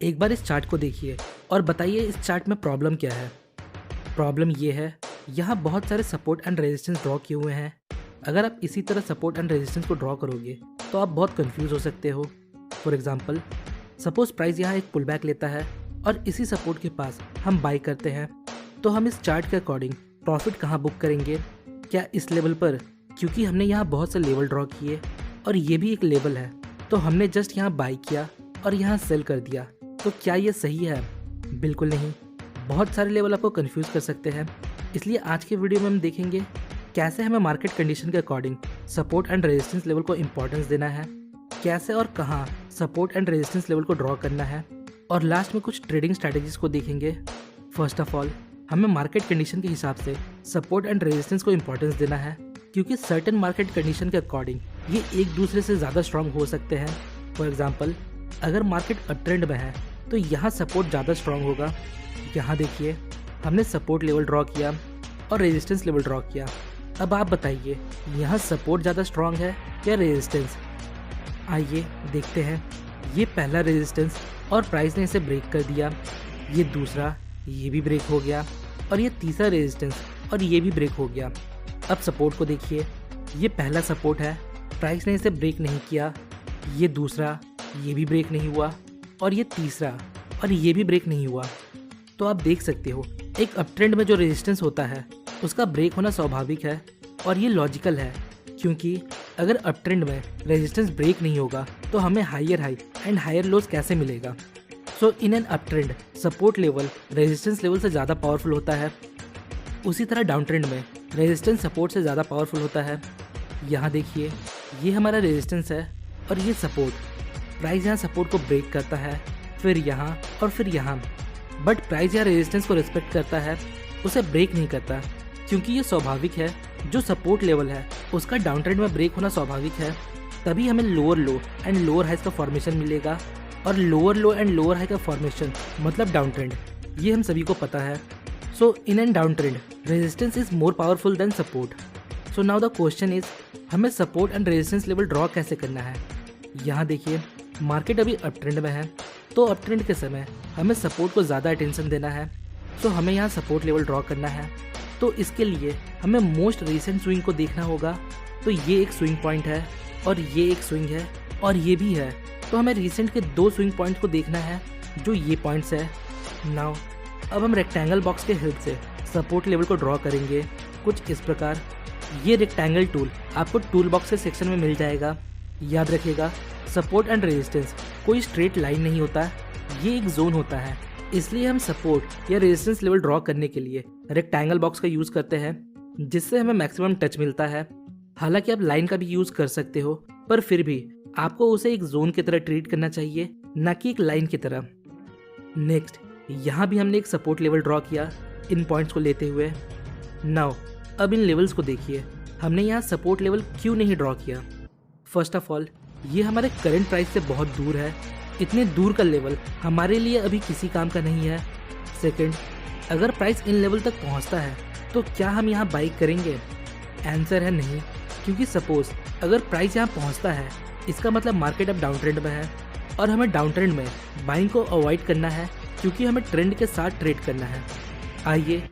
एक बार इस चार्ट को देखिए और बताइए इस चार्ट में प्रॉब्लम क्या है। प्रॉब्लम ये है, यहाँ बहुत सारे सपोर्ट एंड रेजिस्टेंस ड्रॉ किए हुए हैं। अगर आप इसी तरह सपोर्ट एंड रेजिस्टेंस को ड्रॉ करोगे तो आप बहुत कंफ्यूज हो सकते हो। फॉर एग्जांपल, सपोज प्राइस यहाँ एक पुल बैक लेता है और इसी सपोर्ट के पास हम बाई करते हैं, तो हम इस चार्ट के अकॉर्डिंग प्रॉफिट कहाँ बुक करेंगे? क्या इस लेवल पर? क्योंकि हमने यहाँ बहुत से लेवल ड्रॉ किए और ये भी एक लेवल है, तो हमने जस्ट यहाँ बाई किया और यहाँ सेल कर दिया, तो क्या ये सही है? बिल्कुल नहीं। बहुत सारे लेवल आपको कंफ्यूज कर सकते हैं, इसलिए आज के वीडियो में हम देखेंगे कैसे हमें मार्केट कंडीशन के according support and resistance level को इंपॉर्टेंस देना है, कैसे और कहाँ सपोर्ट एंड रेजिस्टेंस लेवल को ड्रॉ करना है, और लास्ट में कुछ ट्रेडिंग स्ट्रैटेजीज को देखेंगे। फर्स्ट ऑफ ऑल, हमें मार्केट कंडीशन के हिसाब से सपोर्ट एंड रेजिस्टेंस को इंपॉर्टेंस देना है, क्योंकि सर्टेन मार्केट कंडीशन के अकॉर्डिंग ये एक दूसरे से ज़्यादा स्ट्रांग हो सकते हैं। फॉर एग्जाम्पल, अगर मार्केट अप ट्रेंड में है तो यहाँ सपोर्ट ज़्यादा स्ट्रांग होगा। यहाँ देखिए, हमने सपोर्ट लेवल ड्रॉ किया और रेजिस्टेंस लेवल ड्रॉ किया। अब आप बताइए, यहाँ सपोर्ट ज़्यादा स्ट्रांग है या रेजिस्टेंस? आइए देखते हैं। ये पहला रेजिस्टेंस और प्राइस ने इसे ब्रेक कर दिया। ये दूसरा, ये भी ब्रेक हो गया, और ये तीसरा रेजिस्टेंस और ये भी ब्रेक हो गया। अब सपोर्ट को देखिए, ये पहला सपोर्ट है, प्राइस ने इसे ब्रेक नहीं किया। ये दूसरा, ये भी ब्रेक नहीं हुआ, और ये तीसरा और ये भी ब्रेक नहीं हुआ। तो आप देख सकते हो, एक अप ट्रेंड में जो रेजिस्टेंस होता है उसका ब्रेक होना स्वाभाविक है, और ये लॉजिकल है, क्योंकि अगर अप ट्रेंड में रेजिस्टेंस ब्रेक नहीं होगा तो हमें higher high and higher lows कैसे मिलेगा? So in an up trend support level resistance level से ज़्यादा पावरफुल होता है। उसी तरह डाउन ट्रेंड में रेजिस्टेंस सपोर्ट से ज़्यादा पावरफुल होता है। यहाँ देखिए, ये हमारा रेजिस्टेंस है और ये सपोर्ट। प्राइस यहाँ सपोर्ट को ब्रेक करता है, फिर यहाँ और फिर यहाँ, बट प्राइस यहाँ रेजिस्टेंस को रिस्पेक्ट करता है, उसे ब्रेक नहीं करता, क्योंकि ये स्वाभाविक है। जो सपोर्ट लेवल है उसका डाउन ट्रेंड में ब्रेक होना स्वाभाविक है, तभी हमें lower low and lower highs का फॉर्मेशन मिलेगा, और lower low and lower high का फॉर्मेशन मतलब डाउन ट्रेंड, ये हम सभी को पता है। So in and down trend resistance is more powerful than support. So now the question is, हमें support and resistance level draw कैसे करना है? यहाँ देखिए, मार्केट अभी अप ट्रेंड में है, तो अप ट्रेंड के समय हमें सपोर्ट को ज़्यादा अटेंशन देना है। सो हमें यहाँ सपोर्ट लेवल ड्रॉ करना है, तो इसके लिए हमें मोस्ट रिसेंट स्विंग को देखना होगा। तो ये एक स्विंग पॉइंट है, और ये एक स्विंग है, और ये भी है, तो हमें रिसेंट के दो स्विंग पॉइंट को देखना है, जो ये पॉइंट्स है। नाउ अब हम रेक्टेंगल बॉक्स के हेल्प से सपोर्ट लेवल को ड्रॉ करेंगे, कुछ इस प्रकार। ये रेक्टेंगल टूल आपको टूल बॉक्स के सेक्शन में मिल जाएगा। याद रखिएगा, सपोर्ट एंड रेजिस्टेंस कोई स्ट्रेट लाइन नहीं होता, ये एक जोन होता है, इसलिए हम सपोर्ट या रेजिस्टेंस लेवल ड्रॉ करने के लिए रेक्टेंगल बॉक्स का यूज़ करते हैं, जिससे हमें मैक्सिमम टच मिलता है। हालांकि आप लाइन का भी यूज़ कर सकते हो, पर फिर भी आपको उसे एक जोन की तरह ट्रीट करना चाहिए, न कि एक लाइन की तरह। नेक्स्ट, यहाँ भी हमने एक सपोर्ट लेवल ड्रॉ किया इन पॉइंट्स को लेते हुए। नाउ अब इन लेवल्स को देखिए, हमने यहाँ सपोर्ट लेवल क्यों नहीं ड्रॉ किया? फर्स्ट ऑफ ऑल, ये हमारे करंट प्राइस से बहुत दूर है, इतने दूर का लेवल हमारे लिए अभी किसी काम का नहीं है। सेकंड, अगर प्राइस इन लेवल तक पहुंचता है तो क्या हम यहाँ बाई करेंगे? आंसर है नहीं, क्योंकि सपोज अगर प्राइस यहाँ पहुंचता है, इसका मतलब मार्केट अब डाउन ट्रेंड में है, और हमें डाउन ट्रेंड में बाइंग को अवॉइड करना है, क्योंकि हमें ट्रेंड के साथ ट्रेड करना है। आइए